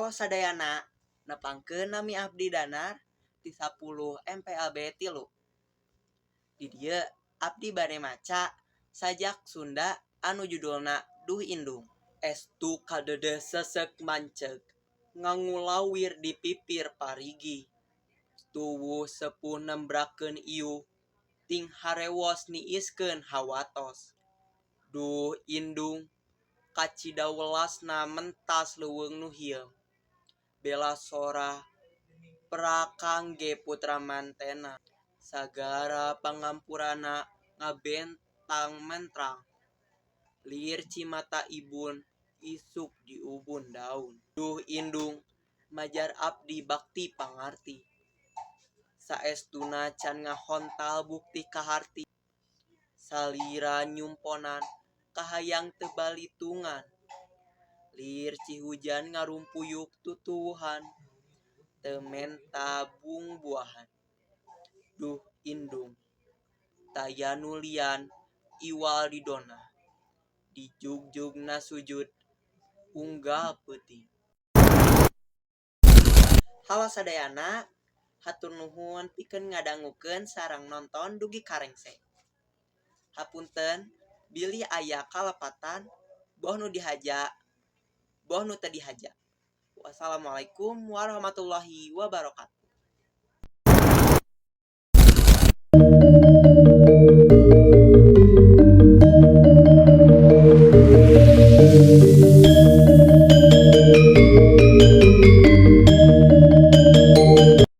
Halo sadayana, nepangkeun nami abdi Danar ti 10 MPLB 3. Di dieu abdi bade maca sajak Sunda anu judulna Duh Indung. Estu kadede sesek manceg ngangulawir di pipir parigi. Tuwuh sepuh nembrakeun iuh ting harewos niiskeun hawatos. Duh Indung kacida welasna mentas leuweung nu hieum. Bela sora prakangge putra mantena sagara pangampurana ngabentang mentrang lir cimata ibun isuk di ubun daun. Duh Indung majar abdi bakti pangarti saestuna can ngahontal bukti kaharti salira nyumponan kahayang teu balitungan lir cihujan ngarumpuyuk tutuwuhan teu menta bung-buahan. Duh Indung taya nu lian iwal didona di jugjugna sujud unggal peuting. Halo sadayana, hatur nuhun pikeun ngadangukeun sareng nonton dugi karengse. Hapunten bilih aya kalepatan boh nu dihaja boh nu teu dihaja. Wassalamualaikum warahmatullahi wabarakatuh.